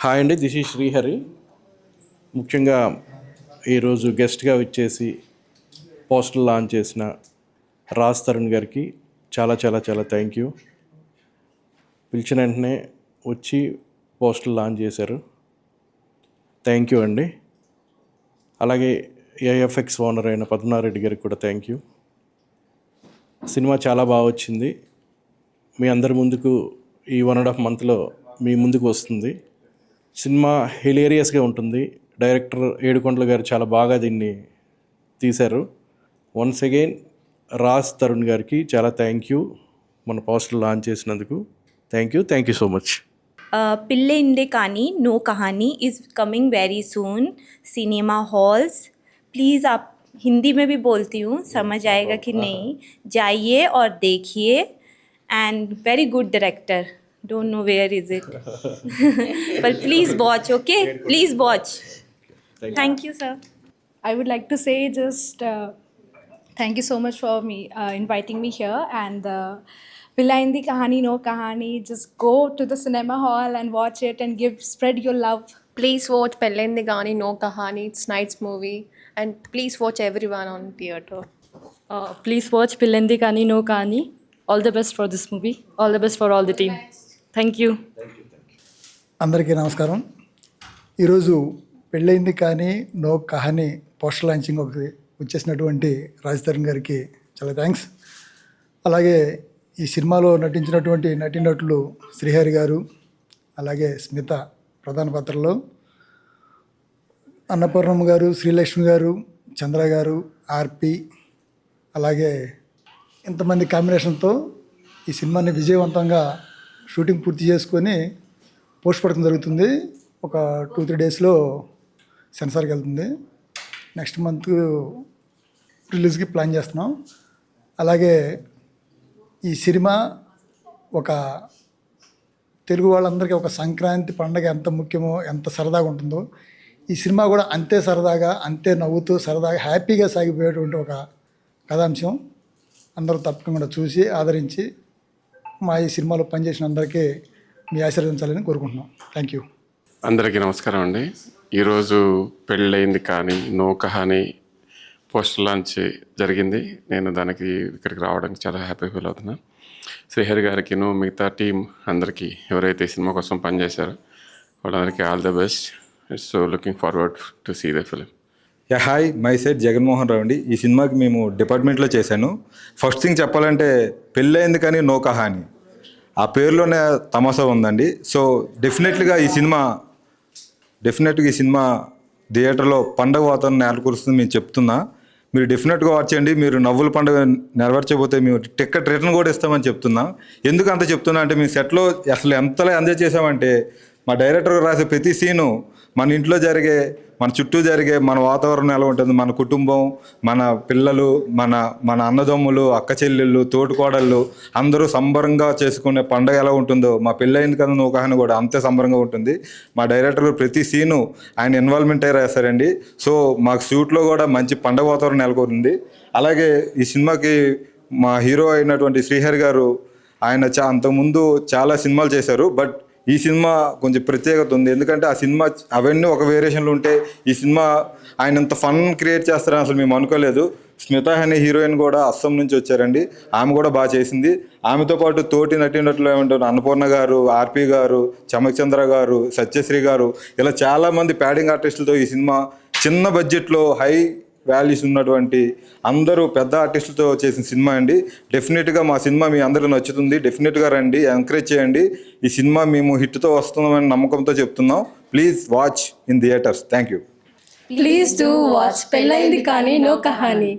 Hi అండి, this is Srihari. ముఖ్యంగా ఈరోజు గెస్ట్గా వచ్చేసి పోస్టర్ లాంచ్ చేసిన రాజ్ తరుణ్ గారికి చాలా చాలా చాలా థ్యాంక్ యూ. పిలిచిన వెంటనే వచ్చి పోస్టర్ లాంచ్ చేశారు. థ్యాంక్ యూ అండి. అలాగే ఏఎఫ్ఎక్స్ ఓనర్ అయిన పద్మనారెడ్డి గారికి కూడా థ్యాంక్ యూ. సినిమా చాలా బాగా వచ్చింది. మీ అందరి ముందుకు ఈ 1.5 మంత్లో మీ ముందుకు వస్తుంది. సినిమా హిలేరియస్గా ఉంటుంది. డైరెక్టర్ ఏడుకొండల గారు చాలా బాగా దీన్ని తీశారు. వన్స్ అగైన్ రాజ్ తరుణ్ గారికి చాలా థ్యాంక్ యూ మన పోస్టర్ లాంచ్ చేసినందుకు. Thank you so much. पिल्ले इंडे कहानी नो कहानी is coming very soon cinema halls. Please आप हिंदी में भी बोलती हूँ, समझ आएगा कि नहीं. जाइए और देखिए. And very good director. Don't know where is it. But please watch, okay? Please watch. Thank you, sir. I would like to say just thank you so much for inviting me here. And Pilla Hindi Kahani No Kahani, just go to the cinema hall and watch it and spread your love. Please watch Pellindi Gaani No Kahani. It's night's movie, and please watch everyone on theatre. Please watch Pillandi Kani No Kani. All the best for this movie. All the best for all the team. Thank you. అందరికీ నమస్కారం. ఈరోజు పెళ్ళైంది కానీ no కహాని poster launching ఒకటి వచ్చేసినటువంటి రాజ్ తరుణ్ గారికి చాలా thanks. అలాగే ఈ సినిమాలో నటించినటువంటి నటీనటులు శ్రీహరి గారు, అలాగే స్మిత ప్రధాన పాత్రలో, అన్నపూర్ణమ్మ గారు, శ్రీలక్ష్మి గారు, చంద్ర గారు, ఆర్పి, అలాగే ఇంతమంది కాంబినేషన్తో ఈ సినిమాని విజయవంతంగా షూటింగ్ పూర్తి చేసుకొని పోస్ట్ ప్రొడక్షన్ జరుగుతుంది. ఒక 2-3 డేస్లో సెన్సార్కి వెళ్తుంది. నెక్స్ట్ మంత్ రిలీజ్కి ప్లాన్ చేస్తున్నాం. అలాగే ఈ సినిమా ఒక తెలుగు వాళ్ళందరికీ ఒక సంక్రాంతి పండగ ఎంత ముఖ్యమో, ఎంత సరదాగా ఉంటుందో, ఈ సినిమా కూడా అంతే సరదాగా, అంతే నవ్వుతూ సరదాగా హ్యాపీగా సాగిపోయేటువంటి ఒక కథాంశం. అందరూ తప్పకుండా చూసి ఆదరించి మా ఈ సినిమాలో పనిచేసిన అందరికీ మీ ఆశీర్వదించాలని కోరుకుంటున్నాం. Thank you. అందరికీ నమస్కారం అండి. ఈరోజు పెళ్ళయింది కానీ నో కహాని పోస్టర్ లాంచ్ జరిగింది. నేను దానికి ఇక్కడికి రావడానికి చాలా హ్యాపీ ఫీల్ అవుతున్నాను. శ్రీహరి గారికి, మిగతా టీం అందరికీ, ఎవరైతే సినిమా కోసం పనిచేశారో వాళ్ళందరికీ all the best. So looking forward to see the film. Hi, my side Jaganmohan Rao అండి. ఈ సినిమాకి మేము డిపార్ట్మెంట్లో చేశాను. ఫస్ట్ థింగ్ చెప్పాలంటే పెళ్ళయింది కానీ నో కహాని, ఆ పేరులోనే తమాషా ఉందండి. సో డెఫినెట్గా ఈ సినిమా థియేటర్లో పండగ వాతావరణం నెలకొలుస్తుంది మేము చెప్తున్నా. మీరు డెఫినెట్గా వాచ్ చేయండి. మీరు నవ్వుల పండుగ నెరవేర్చకపోతే మేము టికెట్ రిటర్న్ కూడా ఇస్తామని చెప్తున్నా. ఎందుకు అంత చెప్తున్నా అంటే, మేము సెట్లో అసలు ఎంతలా ఎంజాయ్ చేసామంటే, మా డైరెక్టర్ రాసే ప్రతి సీను మన ఇంట్లో జరిగే, మన చుట్టూ జరిగే మన వాతావరణం ఎలా ఉంటుంది, మన కుటుంబం, మన పిల్లలు, మన అన్నదమ్ములు, అక్క చెల్లెళ్ళు, తోటికోడళ్ళు అందరూ సంబరంగా చేసుకునే పండగ ఎలా ఉంటుందో, మా పెళ్ళయింది కదా నో కహాని కూడా అంతే సంబరంగా ఉంటుంది. మా డైరెక్టర్ ప్రతి సీను ఆయన ఇన్వాల్వ్మెంట్ అయ్యి రాశారండి. సో మాకు షూట్లో కూడా మంచి పండగ వాతావరణం నెలకొంది. అలాగే ఈ సినిమాకి మా హీరో అయినటువంటి శ్రీహరి గారు, ఆయన అంతకుముందు చాలా సినిమాలు చేశారు. బట్ ఈ సినిమా కొంచెం ప్రత్యేకత ఉంది. ఎందుకంటే ఆ సినిమా అవన్నీ ఒక వేరియేషన్లు ఉంటే, ఈ సినిమా ఆయన ఇంత ఫన్ క్రియేట్ చేస్తారని అసలు మేము అనుకోలేదు. స్మిత అనే హీరోయిన్ కూడా అస్సాం నుంచి వచ్చారండి. ఆమె కూడా బాగా చేసింది. ఆమెతో పాటు తోటి నటినట్లు ఏమంటారు అన్నపూర్ణ గారు, ఆర్పి గారు, చమక్ చంద్ర గారు, సత్యశ్రీ గారు, ఇలా చాలామంది ప్యాడింగ్ ఆర్టిస్టులతో ఈ సినిమా చిన్న బడ్జెట్లో హై వాల్యూస్ ఉన్నటువంటి అందరూ పెద్ద ఆర్టిస్టులతో చేసిన సినిమా అండి. డెఫినెట్గా మా సినిమా మీ అందరికీ నచ్చుతుంది. డెఫినెట్గా రండి, ఎంకరేజ్ చేయండి. ఈ సినిమా మేము హిట్తో వస్తున్నామని నమ్మకంతో చెప్తున్నాం. Please watch in theatres. Thank you. Please do watch Pella Indi Kani No Kahani.